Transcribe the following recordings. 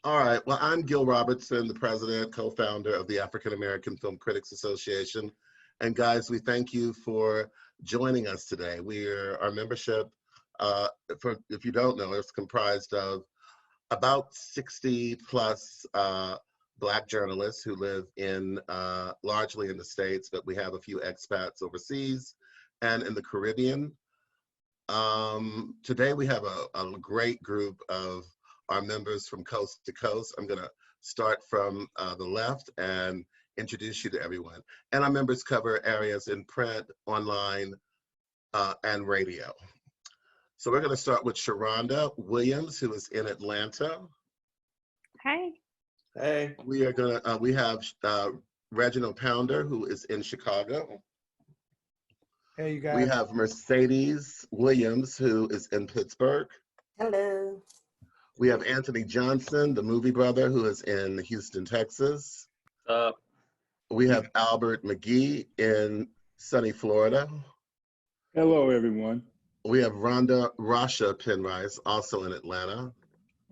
All right. Well, I'm Gil Robertson, the president, co-founder of the African American Film Critics Association. And guys, we thank you for joining us today. Our membership, for if you don't know, is comprised of about 60 plus Black journalists who live in largely in the States, but we have a few expats overseas and in the Caribbean. Today we have a great group of our members from coast to coast. I'm gonna start from the left and introduce you to everyone. And our members cover areas in print, online, and radio. So we're gonna start with Sharonda Williams, who is in Atlanta. Hi. Hey. We have Reginald Pounder, who is in Chicago. Hey, you guys. We have Mercedes Williams, who is in Pittsburgh. Hello. We have Anthony Johnson, the movie brother, who is in Houston, Texas. We have Albert McGee in sunny Florida. Hello, everyone. We have Rhonda Rasha Penrice, also in Atlanta.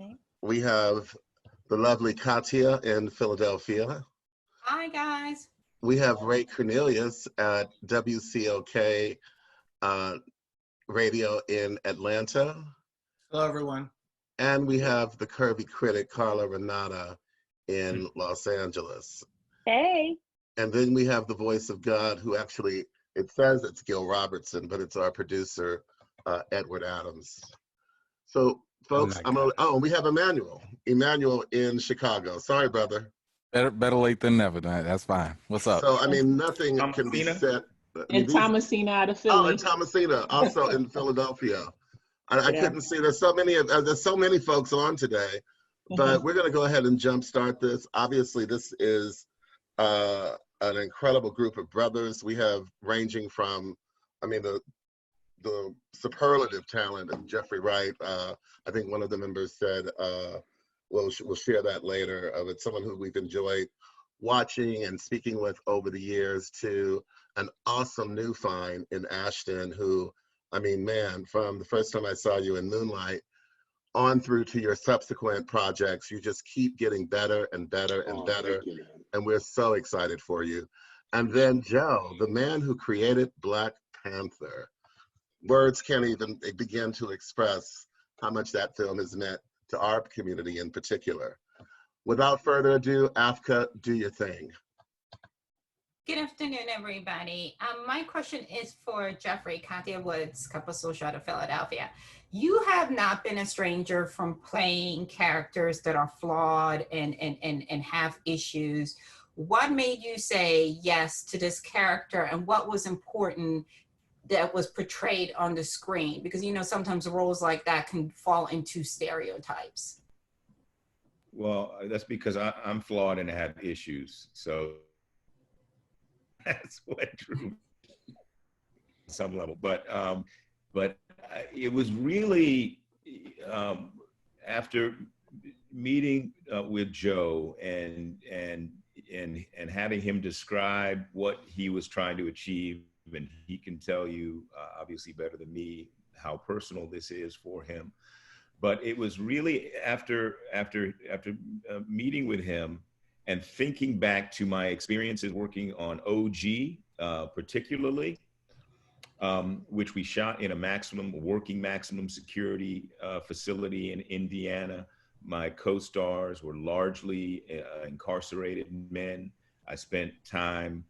Okay. We have the lovely Katia in Philadelphia. Hi, guys. We have Ray Cornelius at WCOK Radio in Atlanta. Hello, everyone. And we have the curvy critic, Carla Renata, in Los Angeles. Hey. And then we have the voice of God, who actually, it says it's Gil Robertson, but it's our producer, Edward Adams. So, folks, we have Emmanuel in Chicago. Sorry, brother. Better late than never. That's fine. What's up? So, I mean, nothing can be said. And Thomasina out of Philly. Oh, and Thomasina, also in Philadelphia. I couldn't see. There's so many folks on today, but we're going to go ahead and jumpstart this. Obviously, this is an incredible group of brothers. We have ranging from, I mean, the superlative talent of Jeffrey Wright. I think one of the members said, we'll share that later. It's someone who we've enjoyed watching and speaking with over the years, to an awesome new find in Ashton, who, I mean, man, from the first time I saw you in Moonlight on through to your subsequent projects, you just keep getting better and better and better. And we're so excited for you. And then Joe, the man who created Black Panther. Words can't even begin to express how much that film has meant to our community in particular. Without further ado, AAFCA, do your thing. Good afternoon, everybody. My question is for Jeffrey. Katia Woods, Couple Social out of Philadelphia. You have not been a stranger from playing characters that are flawed and have issues. What made you say yes to this character, and what was important that was portrayed on the screen? Because, you know, sometimes roles like that can fall into stereotypes. Well, that's because I'm flawed and I have issues. So that's what drew some level. But it was really after meeting with Joe and having him describe what he was trying to achieve, and he can tell you obviously better than me how personal this is for him. But it was really after meeting with him and thinking back to my experiences working on OG, particularly, which we shot in a working maximum security facility in Indiana. My co-stars were largely incarcerated men. I spent time,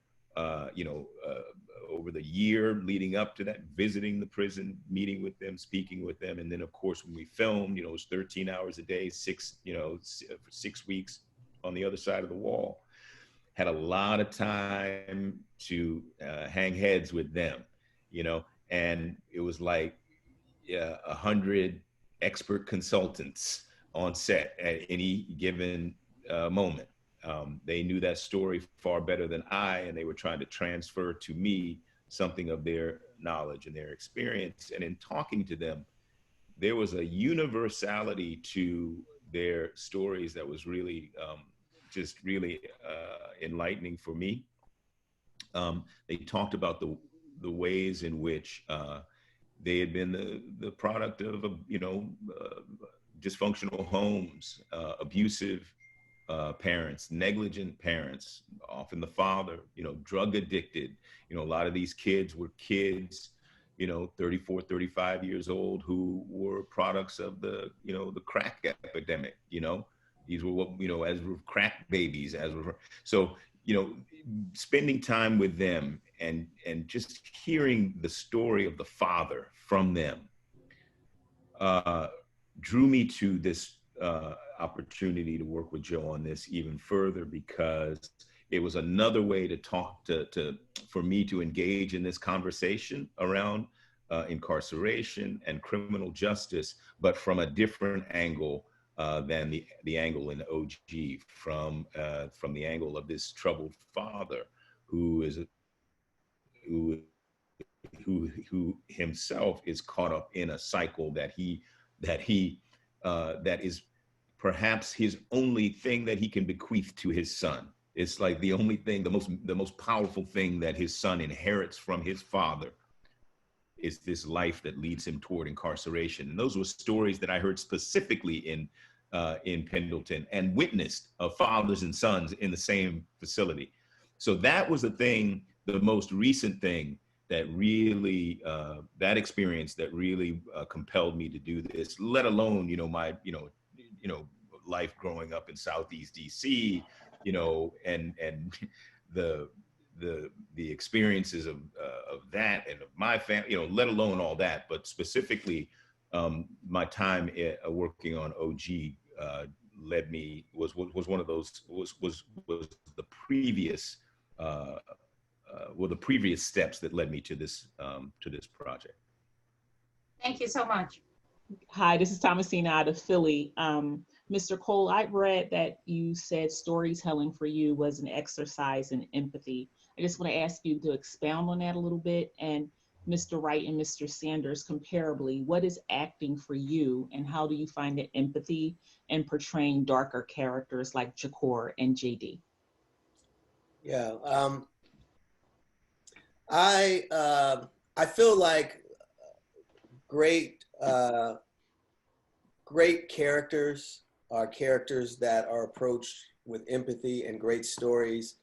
over the year leading up to that, visiting the prison, meeting with them, speaking with them. And then of course, when we filmed, it was 13 hours a day, 6 weeks on the other side of the wall. Had a lot of time to hang heads with them, and it was like 100 expert consultants on set at any given moment. They knew that story far better than I, and they were trying to transfer to me something of their knowledge and their experience. And in talking to them, there was a universality to their stories that was really just really enlightening for me. They talked about the ways in which they had been the product of dysfunctional homes, abusive parents, negligent parents, often the father, drug addicted. A lot of these kids were kids, 34, 35 years old who were products of the crack epidemic. These were what, as were crack babies, so, spending time with them and just hearing the story of the father from them drew me to this opportunity to work with Joe on this even further, because it was another way to talk for me to engage in this conversation around incarceration and criminal justice, but from a different angle than the angle in OG, from the angle of this troubled father who himself is caught up in a cycle that is perhaps his only thing that he can bequeath to his son. It's like the only thing, the most powerful thing that his son inherits from his father is this life that leads him toward incarceration. And those were stories that I heard specifically in Pendleton and witnessed of fathers and sons in the same facility. So that was the most recent thing that really, that experience that really compelled me to do this, let alone, my, life growing up in Southeast DC, and the experiences of that and of my family, let alone all that, but specifically my time working on OG was one of those, was the previous, the previous steps that led me to this project. Thank you so much. Hi, this is Thomasina out of Philly. Mr. Cole, I read that you said storytelling for you was an exercise in empathy. I just want to ask you to expound on that a little bit. And Mr. Wright and Mr. Sanders, comparably, what is acting for you, and how do you find the empathy in portraying darker characters like Jahkor and JD? Yeah, I feel like great characters are characters that are approached with empathy, and great stories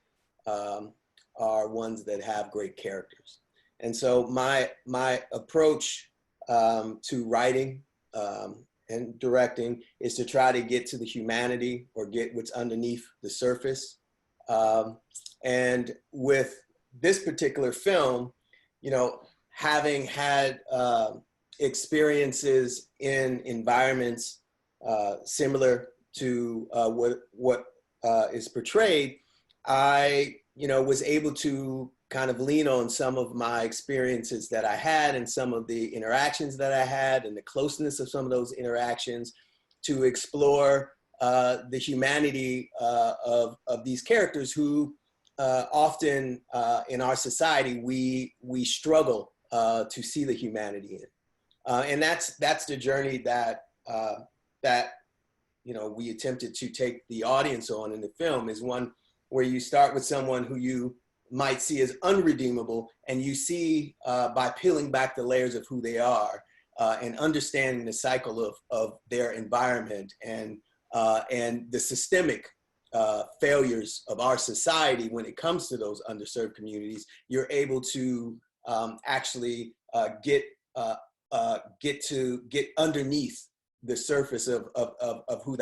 are ones that have great characters. And so my approach to writing and directing is to try to get to the humanity, or get what's underneath the surface. And with this particular film, having had experiences in environments similar to what is portrayed, I was able to kind of lean on some of my experiences that I had, and some of the interactions that I had, and the closeness of some of those interactions, to explore the humanity of these characters who often in our society we struggle to see the humanity in. And that's the journey that we attempted to take the audience on in the film, is one where you start with someone who you might see as unredeemable, and you see by peeling back the layers of who they are and understanding the cycle of their environment and the systemic failures of our society when it comes to those underserved communities, you're able to actually get underneath the surface of who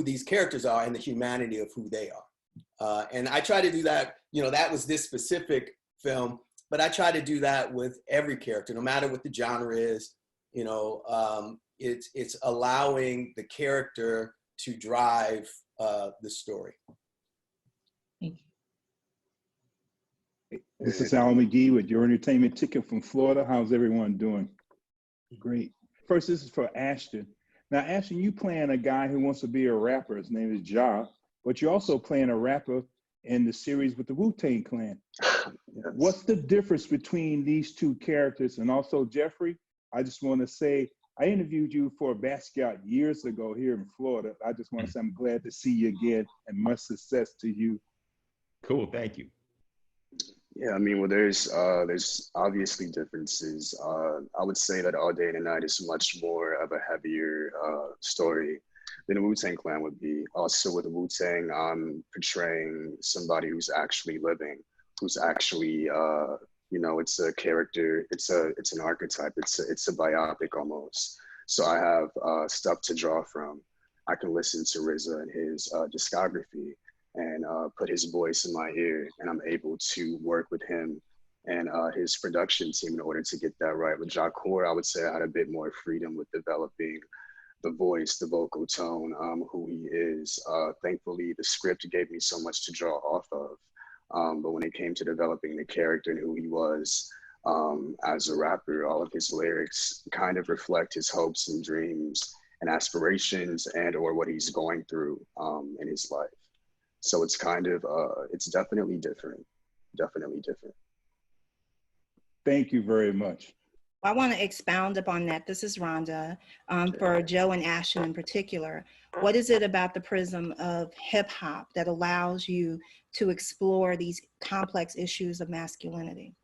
these characters are, and the humanity of who they are. And I try to do that, that was this specific film, but I try to do that with every character, no matter what the genre is. It's allowing the character to drive the story. Thank you. This is Al McGee with Your Entertainment Ticket from Florida. How's everyone doing? Great. First, this is for Ashton. Now, Ashton, you playing a guy who wants to be a rapper. His name is Ja, but you're also playing a rapper in the series with the Wu-Tang Clan. Yes. What's the difference between these two characters? And also, Jeffrey, I just want to say, I interviewed you for a Basquiat years ago here in Florida. I just want to say I'm glad to see you again, and much success to you. Cool, thank you. Yeah, I mean, well, there's obviously differences. I would say that All Day and Night is much more of a heavier story than a Wu-Tang Clan would be. Also, with Wu-Tang, I'm portraying somebody who's actually living, who's actually, you know, it's a character, it's an archetype, it's a biopic almost. So I have stuff to draw from. I can listen to RZA and his discography and put his voice in my ear, and I'm able to work with him and his production team in order to get that right. With Jahkor, I would say I had a bit more freedom with developing the voice, the vocal tone, who he is. Thankfully, the script gave me so much to draw off of. But when it came to developing the character and who he was as a rapper, all of his lyrics kind of reflect his hopes and dreams and aspirations and or what he's going through in his life. So it's kind of, it's definitely different, definitely different. Thank you very much. I want to expound upon that. This is Rhonda. For Joe and Ashton in particular, what is it about the prism of hip hop that allows you to explore these complex issues of masculinity?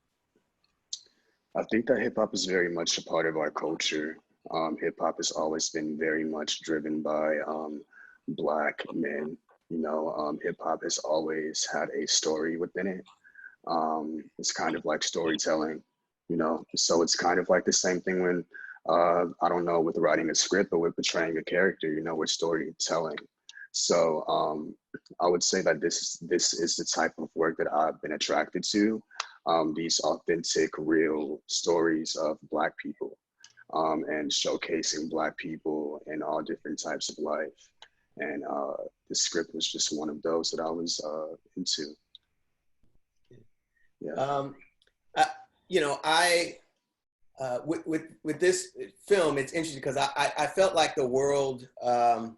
I think that hip hop is very much a part of our culture. Hip hop has always been very much driven by Black men. You know, hip hop has always had a story within it. It's kind of like storytelling, you know? So it's kind of like the same thing when, I don't know, with writing a script or with portraying a character, you know, with storytelling. So I would say that this is the type of work that I've been attracted to, these authentic, real stories of Black people and showcasing Black people in all different types of life. And the script was just one of those that I was into. Yeah. You know, with this film, it's interesting because I felt like the world of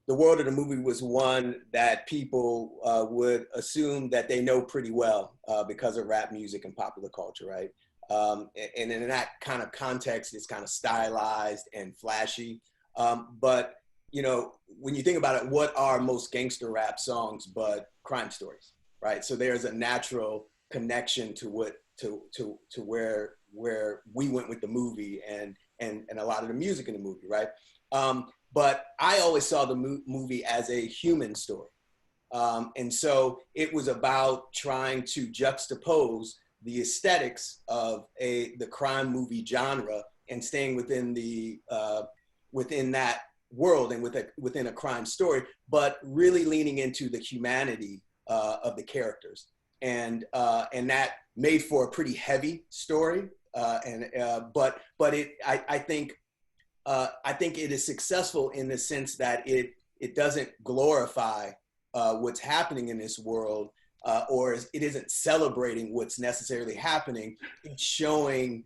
the movie was one that people would assume that they know pretty well because of rap music and popular culture, right? And in that kind of context, it's kind of stylized and flashy. But you know, when you think about it, what are most gangster rap songs but crime stories, right? So there's a natural connection to where we went with the movie and a lot of the music in the movie, right? But I always saw the movie as a human story. And so it was about trying to juxtapose the aesthetics of the crime movie genre and staying within within that world and within a crime story, but really leaning into the humanity of the characters. And that made for a pretty heavy story. But I think it is successful in the sense that it doesn't glorify what's happening in this world, or it isn't celebrating what's necessarily happening. It's showing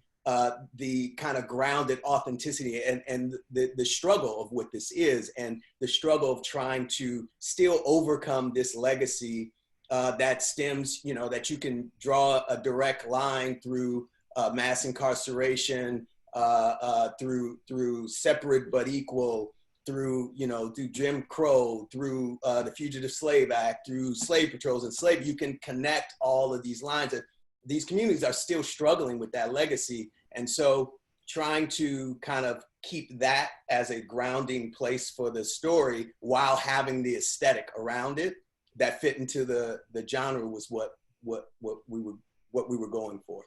the kind of grounded authenticity and the struggle of what this is, and the struggle of trying to still overcome this legacy that stems, you know, that you can draw a direct line through mass incarceration, through separate but equal, through Jim Crow, through the Fugitive Slave Act, through slave patrols and slavery. You can connect all of these lines. These communities are still struggling with that legacy. And so trying to kind of keep that as a grounding place for the story while having the aesthetic around it that fit into the genre was what we were going for.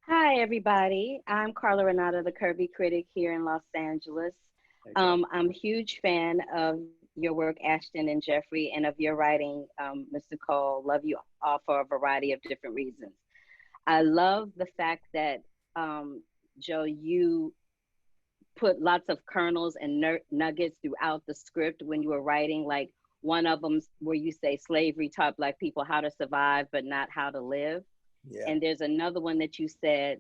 Hi, everybody. I'm Carla Renata, the Curvy Critic here in Los Angeles. I'm a huge fan of your work, Ashton and Jeffrey, and of your writing, Mr. Cole. Love you all for a variety of different reasons. I love the fact that, Joe, you put lots of kernels and nuggets throughout the script when you were writing, like one of them where you say slavery taught Black people how to survive, but not how to live. Yeah. And there's another one that you said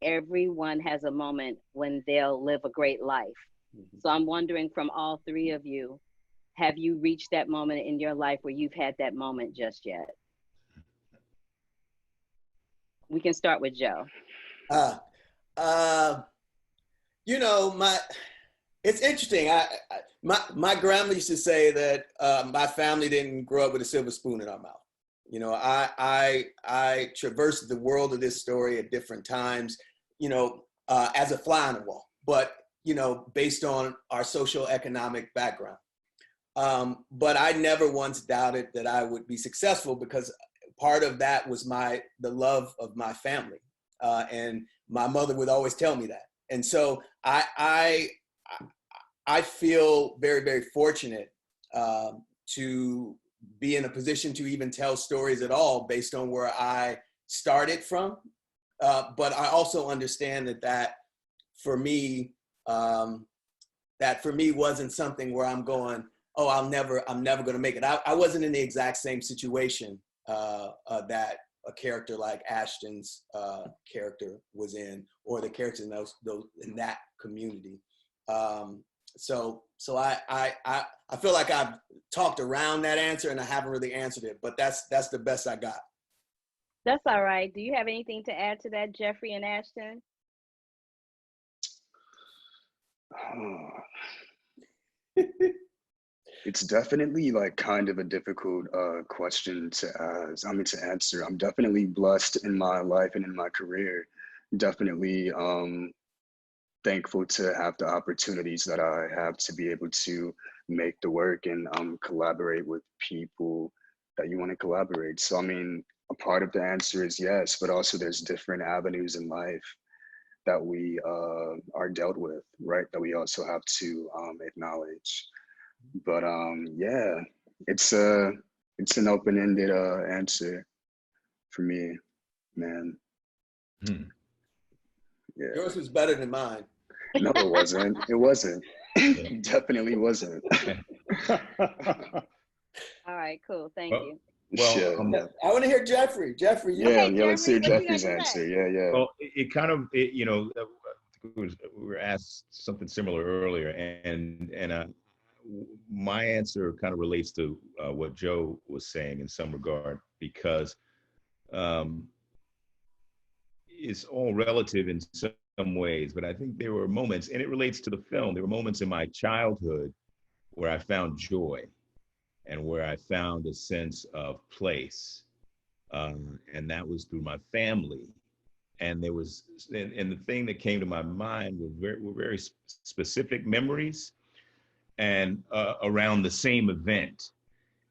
everyone has a moment when they'll live a great life. Mm-hmm. So I'm wondering, from all three of you, have you reached that moment in your life where you've had that moment just yet? We can start with Joe. It's interesting. My grandma used to say that my family didn't grow up with a silver spoon in our mouth. You know, I traversed the world of this story at different times, you know, as a fly on the wall, but, you know, based on our social economic background. But I never once doubted that I would be successful, because part of that was the love of my family. And my mother would always tell me that. And so I feel very, very fortunate to be in a position to even tell stories at all based on where I started from. But I also understand that for me wasn't something where I'm going, oh, I'm never going to make it. I wasn't in the exact same situation that a character like Ashton's character was in, or the characters in that community. So I feel like I've talked around that answer and I haven't really answered it, but that's the best I got. That's all right. Do you have anything to add to that, Jeffrey and Ashton? It's definitely like kind of a difficult question to answer. I'm definitely blessed in my life and in my career. Definitely thankful to have the opportunities that I have to be able to make the work and collaborate with people that you want to collaborate. So I mean, a part of the answer is yes, but also there's different avenues in life that we are dealt with, right? That we also have to acknowledge. But yeah, it's an open-ended answer for me, man. Yeah. Yours was better than mine. No, it wasn't. It wasn't. It definitely wasn't. All right, cool. Thank you. Well, I want to hear Jeffrey. Jeffrey, yeah, let's hear Jeffrey's answer. Yeah. Well, it kind of, you know, we were asked something similar earlier, and my answer kind of relates to what Joe was saying in some regard, because it's all relative in some ways, but I think there were moments, and it relates to the film, there were moments in my childhood where I found joy and where I found a sense of place. And that was through my family. And there was, and the thing that came to my mind were very specific memories and around the same event.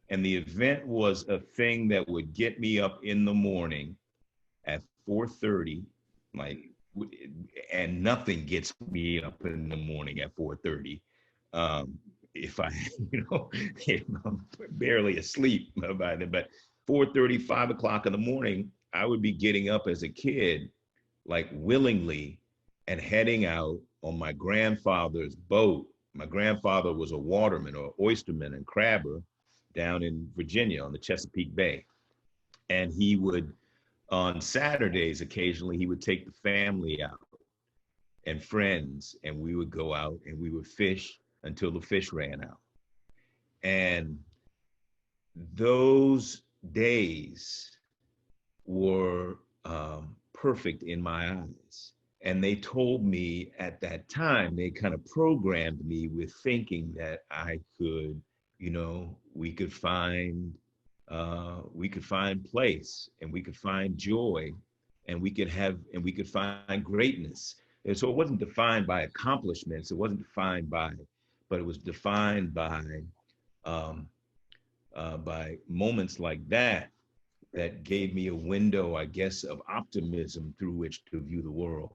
And the event was a thing that would get me up in the morning at 4:30, like, and nothing gets me up in the morning at 4:30. If I, you know, if I'm barely asleep by then, but 4:30, 5 o'clock in the morning, I would be getting up as a kid, like willingly, and heading out on my grandfather's boat. My grandfather was a waterman or oysterman and crabber down in Virginia on the Chesapeake Bay. And he would, on Saturdays, occasionally, he would take the family out and friends, and we would go out and we would fish until the fish ran out. And those days were perfect in my eyes. And they told me at that time, they kind of programmed me with thinking that I could, you know, we could find place, and we could find joy, and we could find greatness. And so it wasn't defined by accomplishments. It wasn't defined by, but it was defined by moments like that gave me a window, I guess, of optimism through which to view the world.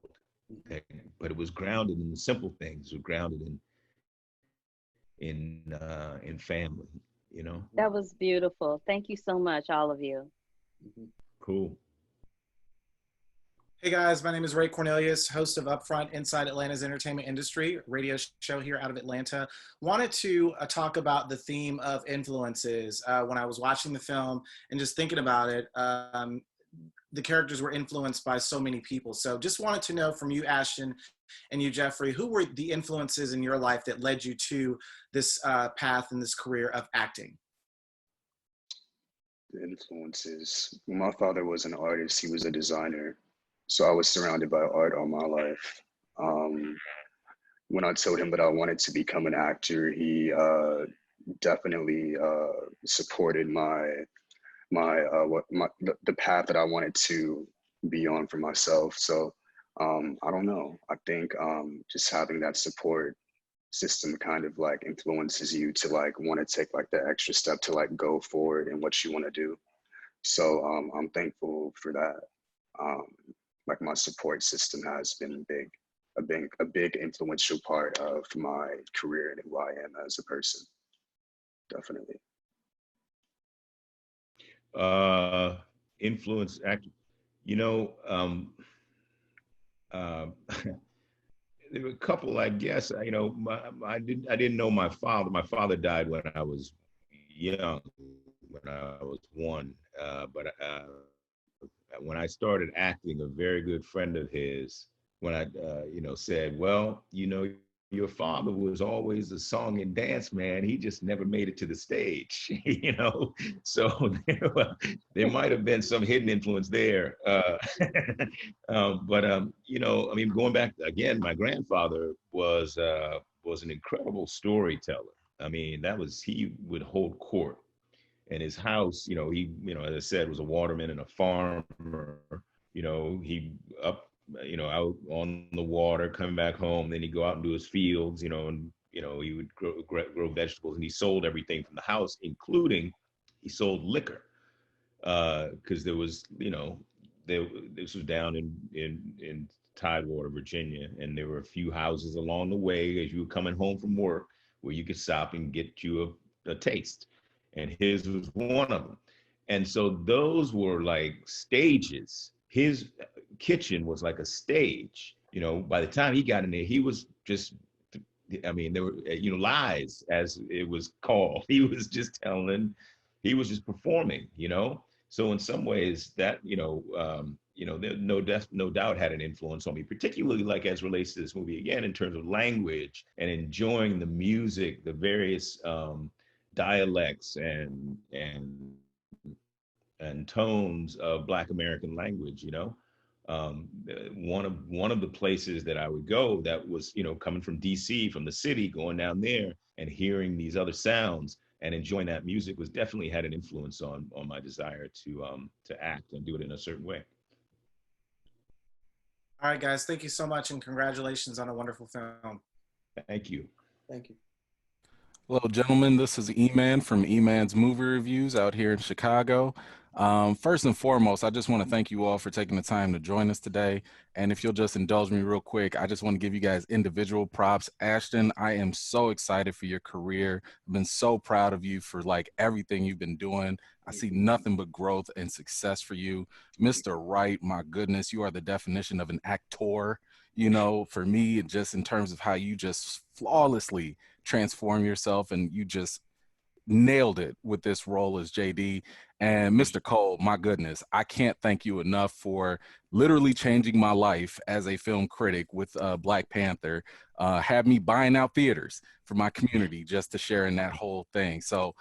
But it was grounded in the simple things. It was grounded in family, you know. That was beautiful. Thank you so much, all of you. Cool. Hey guys, my name is Ray Cornelius, host of Upfront Inside Atlanta's Entertainment Industry, radio show here out of Atlanta. Wanted to talk about the theme of influences. When I was watching the film and just thinking about it, the characters were influenced by so many people. So just wanted to know from you, Ashton, and you, Jeffrey, who were the influences in your life that led you to this path and this career of acting? The influences. My father was an artist. He was a designer. So I was surrounded by art all my life. When I told him that I wanted to become an actor, he definitely supported my the path that I wanted to be on for myself. So I don't know. I think just having that support system kind of like influences you to like want to take like the extra step to like go forward in what you want to do. So I'm thankful for that. Like my support system has been a big influential part of my career and who I am as a person. Definitely. Influence act, you know, there were a couple, I guess. You know, I didn't know my father. My father died when I was young, when I was one. But when I started acting, a very good friend of his, when I, you know, said, well, you know, your father was always a song and dance man. He just never made it to the stage, you know? So there might have been some hidden influence there. You know, I mean, going back again, my grandfather was an incredible storyteller. I mean, he would hold court. And his house, you know, he, you know, as I said, was a waterman and a farmer. You know, he out on the water, coming back home. Then he'd go out and do his fields, you know, and, you know, he would grow vegetables, and he sold everything from the house, including he sold liquor. Because there was, you know, this was down in Tidewater, Virginia, and there were a few houses along the way as you were coming home from work where you could stop and get you a taste. And his was one of them. And so those were like stages. His kitchen was like a stage. You know, by the time he got in there, he was just, I mean, there were, you know, lies, as it was called. He was just performing, you know? So in some ways that, you know, there no doubt had an influence on me, particularly like as relates to this movie, again, in terms of language and enjoying the music, the various dialects and tones of Black American language, you know. One of the places that I would go that was, you know, coming from DC, from the city, going down there and hearing these other sounds and enjoying that music was definitely had an influence on my desire to act and do it in a certain way. All right, guys, thank you so much, and congratulations on a wonderful film. Thank you. Thank you. Hello, gentlemen. This is E-Man from E-Man's Movie Reviews out here in Chicago. First and foremost, I just want to thank you all for taking the time to join us today. And if you'll just indulge me real quick, I just want to give you guys individual props. Ashton, I am so excited for your career. I've been so proud of you for like everything you've been doing. I see nothing but growth and success for you. Mr. Wright, my goodness, you are the definition of an actor. You know, for me, just in terms of how you just flawlessly transform yourself, and you just nailed it with this role as JD. And Mr. Cole, my goodness, I can't thank you enough for literally changing my life as a film critic with Black Panther. Had me buying out theaters for my community just to share in that whole thing. So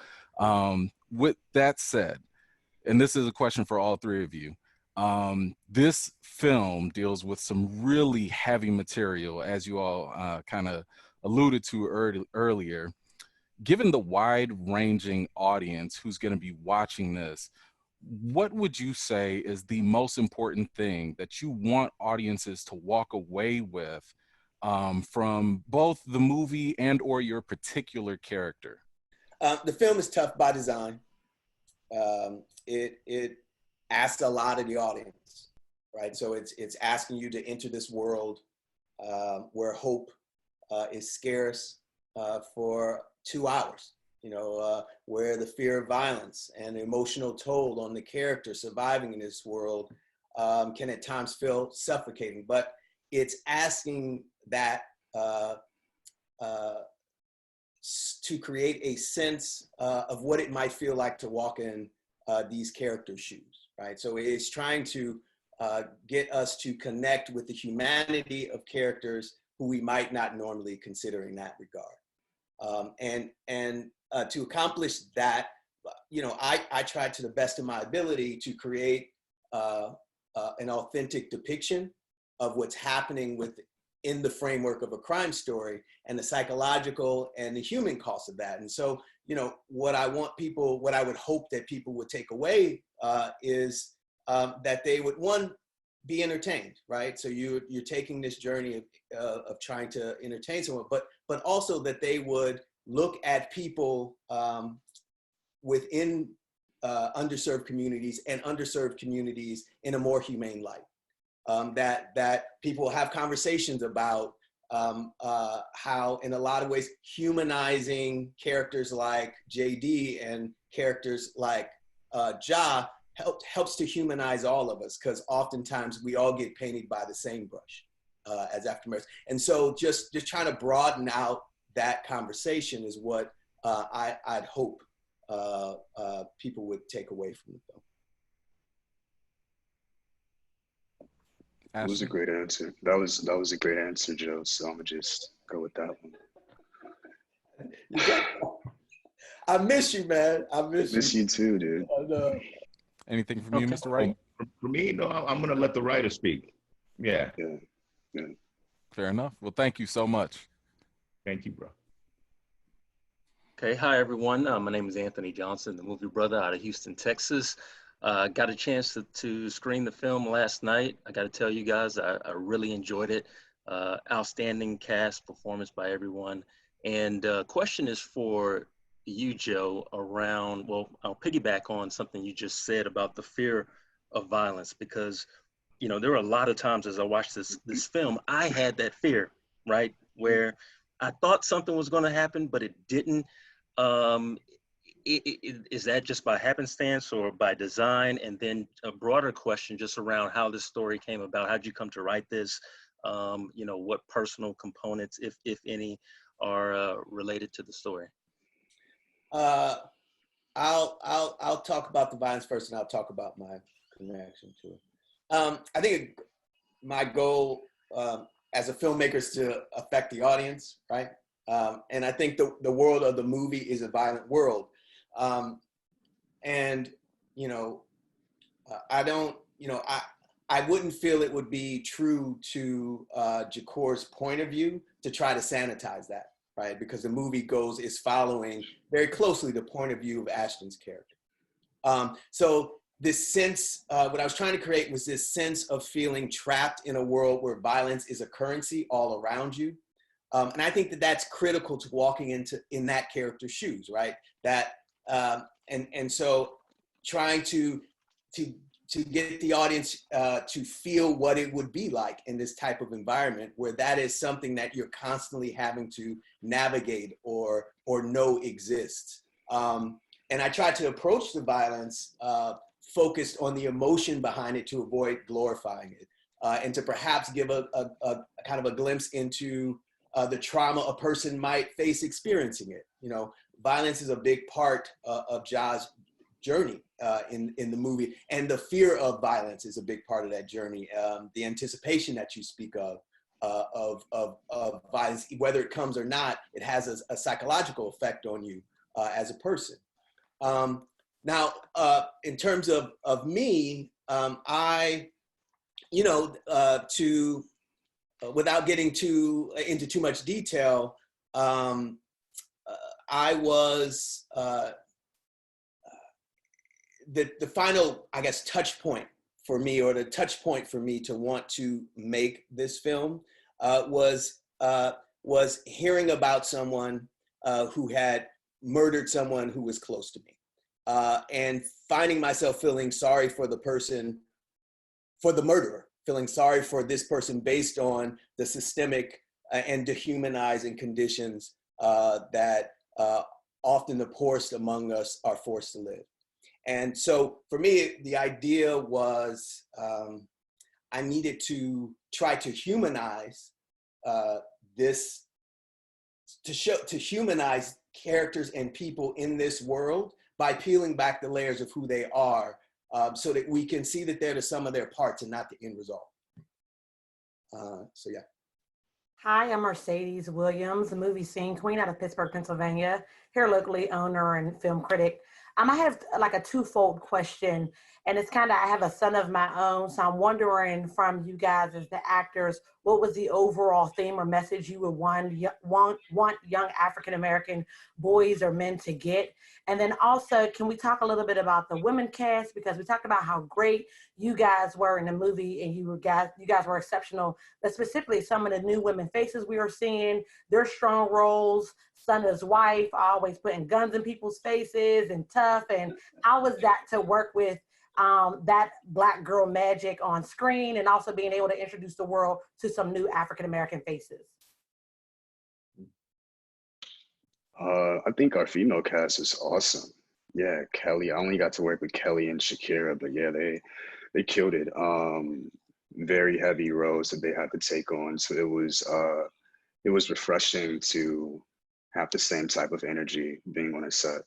with that said, and this is a question for all three of you, this film deals with some really heavy material, as you all kind of alluded to earlier. Given the wide-ranging audience who's going to be watching this, what would you say is the most important thing that you want audiences to walk away with from both the movie and or your particular character? The film is tough by design. It asks a lot of the audience, right? So it's asking you to enter this world where hope is scarce for 2 hours, you know, where the fear of violence and the emotional toll on the character surviving in this world can at times feel suffocating. But it's asking that to create a sense of what it might feel like to walk in these characters' shoes, right? So it's trying to get us to connect with the humanity of characters who we might not normally consider in that regard. To accomplish that, you know, I tried to the best of my ability to create an authentic depiction of what's happening within the framework of a crime story and the psychological and the human cost of that. And so, what I would hope that people would take away is that they would, one, be entertained, right? So you're taking this journey of trying to entertain someone, but also that they would look at people within underserved communities and underserved communities in a more humane light. That people have conversations about how, in a lot of ways, humanizing characters like JD and characters like Ja helps to humanize all of us, because oftentimes we all get painted by the same brush as African Americans. And so just trying to broaden out that conversation is what I'd hope people would take away from the film. It was a great answer. That was a great answer, Joe. So I'm gonna just go with that one. I miss you, man. I miss you too, dude. I know. Anything from you, Mr. Wright? For me, no, I'm gonna let the writer speak. Yeah. Fair enough. Well, thank you so much. Thank you, bro. Okay, hi everyone. My name is Anthony Johnson, the movie brother out of Houston, Texas. Got a chance to screen the film last night. I got to tell you guys, I really enjoyed it. Outstanding cast performance by everyone. And question is for you, Joe, around, well, I'll piggyback on something you just said about the fear of violence, because, there were a lot of times as I watched this film, I had that fear, right? Where I thought something was going to happen, but it didn't. Is that just by happenstance or by design? And then a broader question just around how this story came about. How'd you come to write this? What personal components, if any, are related to the story? I'll talk about the violence first, and I'll talk about my connection to it. I think my goal as a filmmaker is to affect the audience, right? And I think the world of the movie is a violent world. I wouldn't feel it would be true to Jahkor's point of view to try to sanitize that, right? Because the movie is following very closely the point of view of Ashton's character. So this sense, what I was trying to create was this sense of feeling trapped in a world where violence is a currency all around you. And I think that that's critical to walking in that character's shoes, right? And so trying to get the audience to feel what it would be like in this type of environment where that is something that you're constantly having to navigate or know exists. And I tried to approach the violence focused on the emotion behind it to avoid glorifying it, and to perhaps give a kind of a glimpse into the trauma a person might face experiencing it. Violence is a big part of Ja's journey in the movie, and the fear of violence is a big part of that journey. The anticipation that you speak of violence, whether it comes or not, it has a psychological effect on you as a person. Now, in terms of me, without getting into too much detail, I was the final, I guess, touch point for me, or the touch point for me to want to make this film was hearing about someone who had murdered someone who was close to me, and finding myself feeling sorry for the person, for the murderer, feeling sorry for this person based on the systemic and dehumanizing conditions that often the poorest among us are forced to live. And so for me, the idea was I needed to try to humanize this, to humanize characters and people in this world by peeling back the layers of who they are, so that we can see that they're the sum of their parts and not the end result. So yeah. Hi, I'm Mercedes Williams, the movie scene queen out of Pittsburgh, Pennsylvania, here locally, owner and film critic. I have like a twofold question, and it's kind of, I have a son of my own, so I'm wondering from you guys as the actors, what was the overall theme or message you would want young African-American boys or men to get? And then also, can we talk a little bit about the women cast? Because we talked about how great you guys were in the movie, and you guys were exceptional, but specifically some of the new women faces we were seeing, their strong roles, Sonna's wife always putting guns in people's faces and tough, and how was that to work with that Black girl magic on screen, and also being able to introduce the world to some new African-American faces? I think our female cast is awesome. Yeah, Kelly. I only got to work with Kelly and Shakira, but yeah, they killed it. Very heavy roles that they had to take on, so it was refreshing to have the same type of energy being on a set.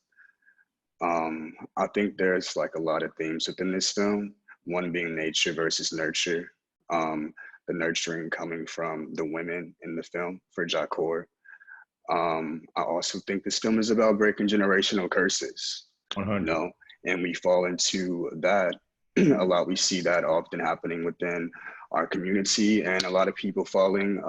I think there's like a lot of themes within this film. One being nature versus nurture. The nurturing coming from the women in the film for Jahkor. I also think this film is about breaking generational curses. 100. You know, and we fall into that a lot. We see that often happening within our community, and a lot of people falling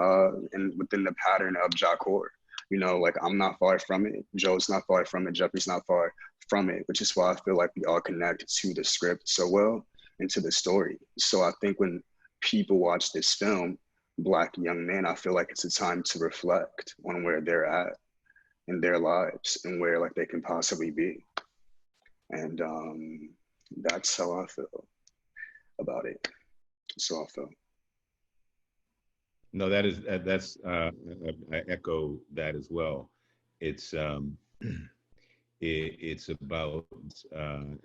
within the pattern of Jahkor. You know, like I'm not far from it. Joe's not far from it. Jeffrey's not far from it, which is why I feel like we all connect to the script so well and to the story. So I think when people watch this film, Black young men, I feel like it's a time to reflect on where they're at in their lives and where like they can possibly be. And that's how I feel about it. That's how I feel. No, that's I echo that as well. It's it's about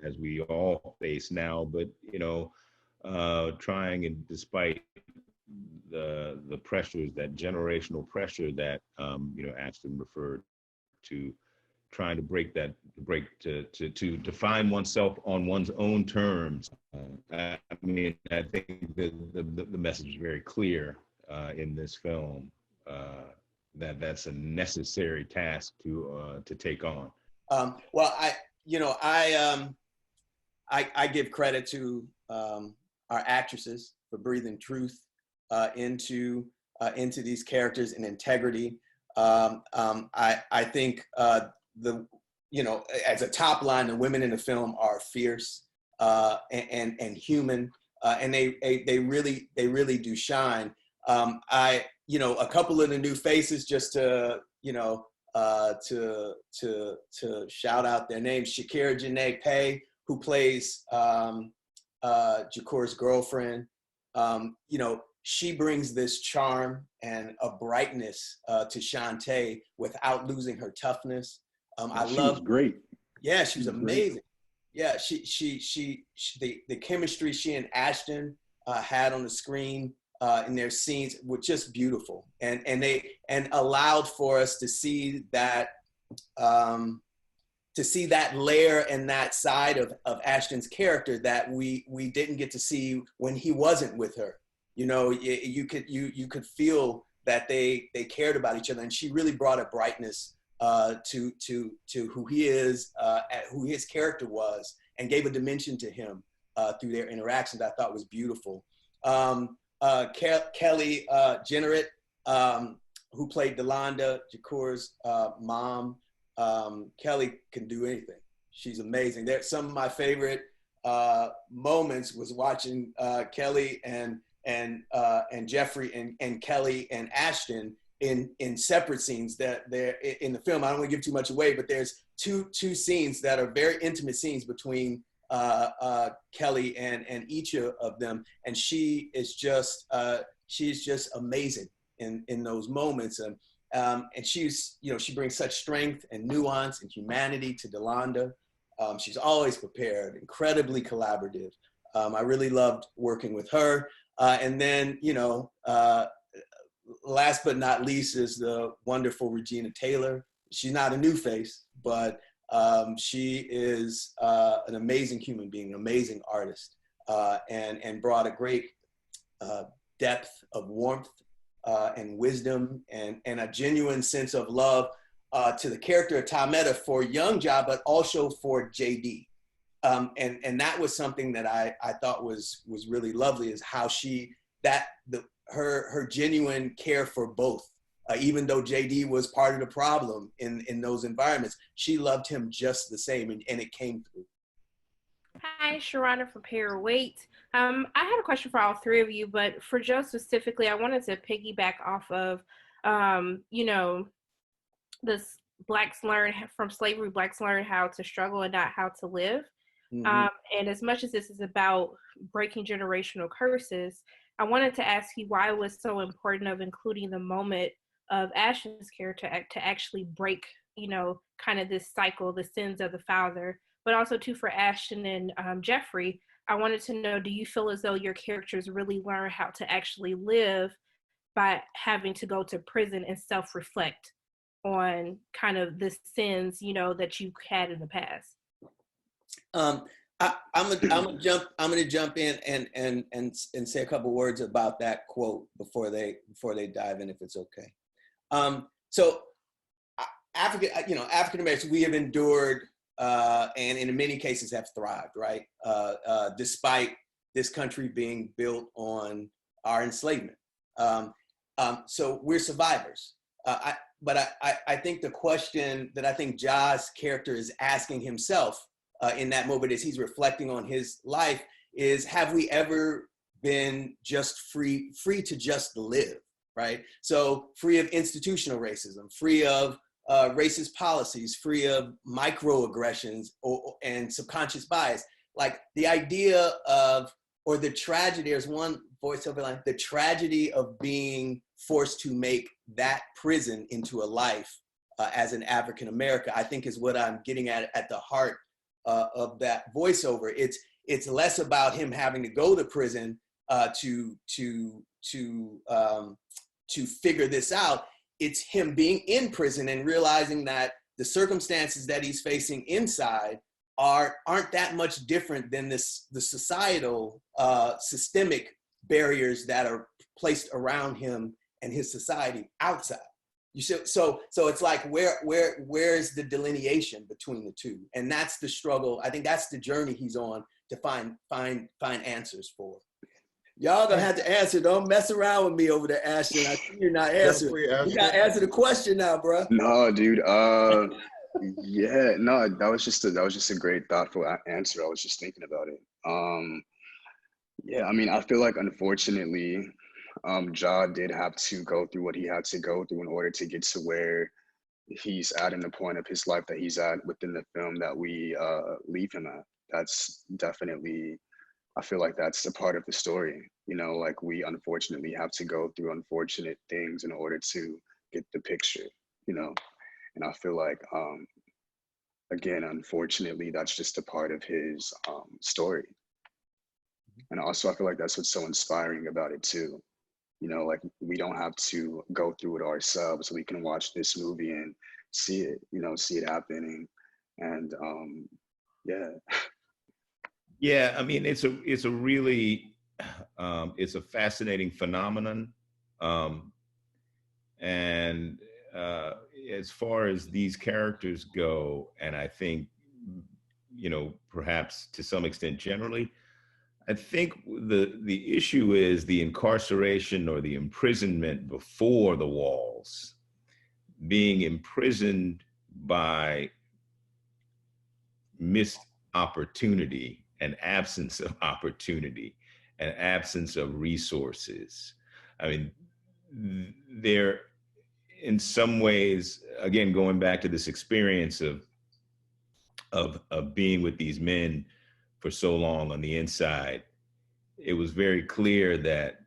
as we all face now, but you know, trying, and despite the pressures, that generational pressure that you know, Ashton referred to, trying to break to define oneself on one's own terms. I mean, I think the message is very clear in this film, that that's a necessary task to take on. Well, I give credit to our actresses for breathing truth into these characters and integrity. I think you know, as a top line, the women in the film are fierce and human, and they really do shine. You know, a couple of the new faces, just to, you know, to shout out their names: Shakira Ja'Nai, who plays Jahkor's girlfriend. You know, she brings this charm and a brightness to Shantae without losing her toughness. She was great. Yeah, she was amazing. Yeah, the chemistry she and Ashton had on the screen in their scenes were just beautiful, and allowed for us to see that layer and that side of Ashton's character that we didn't get to see when he wasn't with her. You know, you could feel that they cared about each other, and she really brought a brightness to who he is, who his character was, and gave a dimension to him through their interactions. I thought was beautiful. Kelly Jenrette, who played Delonda, Jahkor's mom. Kelly can do anything. She's amazing. There's some of my favorite moments was watching Kelly and Jeffrey and Kelly and Ashton in separate scenes that they're in the film. I don't want to give too much away, but there's two scenes that are very intimate scenes between Kelly and each of them, and she's just amazing in those moments, and she's, you know, she brings such strength and nuance and humanity to Delonda. She's always prepared, incredibly collaborative. I really loved working with her, and then, you know, last but not least is the wonderful Regina Taylor. She's not a new face, but she is an amazing human being, an amazing artist, and brought a great depth of warmth and wisdom and a genuine sense of love to the character of Tameta for young Ja, but also for JD. And that was something that I thought was really lovely, is how her genuine care for both. Even though JD was part of the problem in those environments, she loved him just the same, and it came through. Hi, Sharana from Pair Weight. I had a question for all three of you, but for Joe specifically, I wanted to piggyback off of, this Blacks learn from slavery, Blacks learn how to struggle and not how to live. Mm-hmm. And as much as this is about breaking generational curses, I wanted to ask you why it was so important of including the moment of Ashton's character to actually break, kind of this cycle, the sins of the father. But also too, for Ashton and Jeffrey, I wanted to know, do you feel as though your characters really learn how to actually live by having to go to prison and self-reflect on kind of the sins, that you had in the past? I'm gonna jump in and say a couple words about that quote before they dive in, if it's okay. So African Americans, we have endured and in many cases have thrived, right? Despite this country being built on our enslavement. So we're survivors. But I think the question that I think Ja's character is asking himself in that moment as he's reflecting on his life is, have we ever been just free to just live, right? So free of institutional racism, free of racist policies, free of microaggressions and subconscious bias. Like the idea of, or the tragedy, there's one voiceover line, the tragedy of being forced to make that prison into a life as an African American, I think is what I'm getting at the heart of that voiceover. It's less about him having to go to prison to figure this out. It's him being in prison and realizing that the circumstances that he's facing inside aren't that much different than the societal systemic barriers that are placed around him and his society outside. So it's like where's the delineation between the two? And that's the struggle. I think that's the journey he's on to find answers for. Y'all gonna have to answer. Don't mess around with me over there, Ashton. I see you're not answering. You gotta answer the question now, bro. No, dude. Yeah, no, that was just a great, thoughtful answer. I was just thinking about it. Yeah, I mean, I feel like unfortunately, Ja did have to go through what he had to go through in order to get to where he's at in the point of his life that he's at within the film that we leave him at. That's definitely, I feel like that's a part of the story. Like we unfortunately have to go through unfortunate things in order to get the picture, and I feel like, again, unfortunately, that's just a part of his story. And also I feel like that's what's so inspiring about it too. Like we don't have to go through it ourselves. We can watch this movie and see it, see it happening. And yeah. Yeah, I mean, it's a really, it's a fascinating phenomenon. And as far as these characters go, and I think, perhaps to some extent generally, I think the issue is the incarceration or the imprisonment before the walls, being imprisoned by missed opportunity and absence of opportunity and absence of resources. I mean, they're in some ways, again, going back to this experience of being with these men for so long on the inside, it was very clear that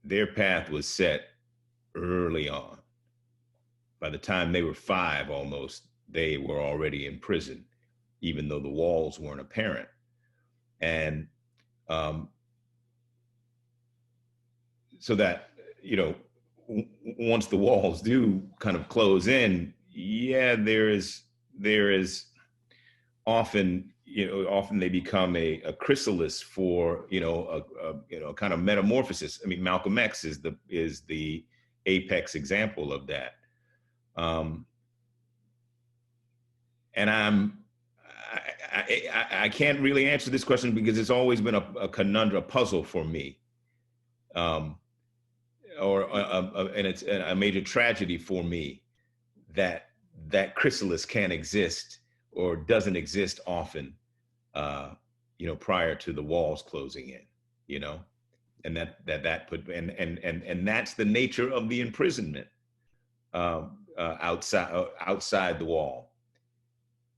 their path was set early on. By the time they were 5 almost, they were already in prison, even though the walls weren't apparent. And so that, once the walls do kind of close in, yeah, there is often, often they become a chrysalis for, a kind of metamorphosis. I mean, Malcolm X is the apex example of that. And I can't really answer this question because it's always been a conundrum, a puzzle for me, and it's a major tragedy for me that chrysalis can't exist or doesn't exist often, prior to the walls closing in, and that put and that's the nature of the imprisonment outside the wall,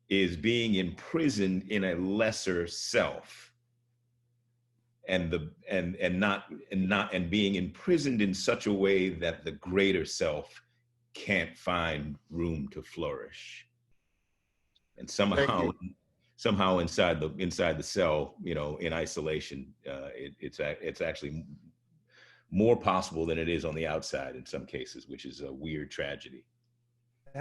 is being imprisoned in a lesser self, and being imprisoned in such a way that the greater self can't find room to flourish. And somehow inside the cell, in isolation, it's actually more possible than it is on the outside in some cases, which is a weird tragedy.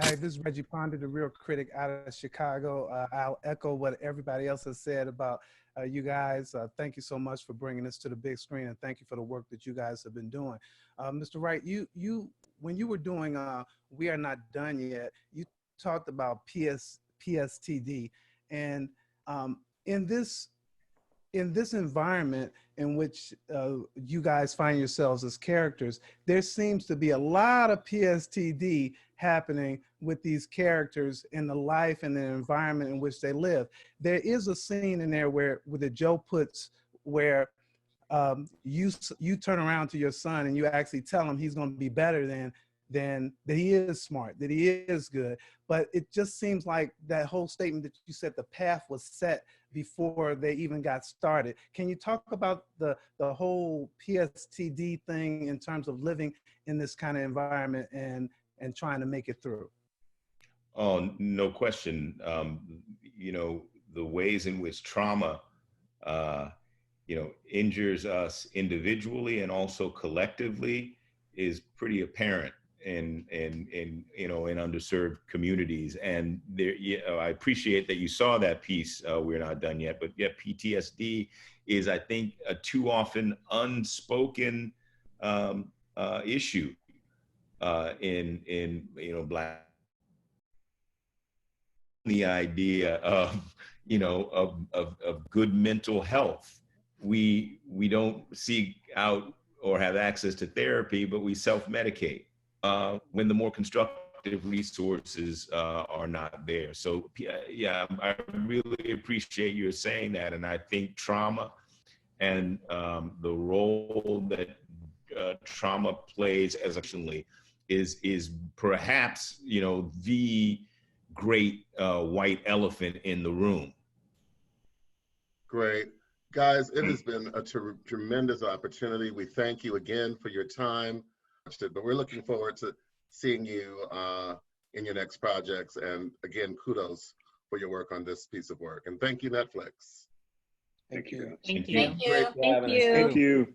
Hi, this is Reggie Ponder, the real critic out of Chicago. I'll echo what everybody else has said about you guys. Thank you so much for bringing this to the big screen, and thank you for the work that you guys have been doing. Mr. Wright, when you were doing We Are Not Done Yet, you talked about PSTD, and in this environment in which you guys find yourselves as characters, there seems to be a lot of PSTD happening with these characters in the life and the environment in which they live. There is a scene in there where the Joe puts where you turn around to your son and you actually tell him he's going to be better than that, he is smart, that he is good. But it just seems like that whole statement that you said the path was set before they even got started. Can you talk about the whole PSTD thing in terms of living in this kind of environment and trying to make it through? Oh, no question. The ways in which trauma, injures us individually and also collectively is pretty apparent in underserved communities. And there, I appreciate that you saw that piece. We're Not Done Yet, but yeah, PTSD is, I think, a too often unspoken issue in Black. The idea of good mental health. We don't seek out or have access to therapy, but we self-medicate when the more constructive resources are not there. So yeah, I really appreciate you saying that, and I think trauma and the role that trauma plays as is perhaps the great white elephant in the room. Great. Guys, it has been a tremendous opportunity. We thank you again for your time, but we're looking forward to seeing you in your next projects. And again, kudos for your work on this piece of work. And thank you, Netflix. Thank you. Thank you. Thank you.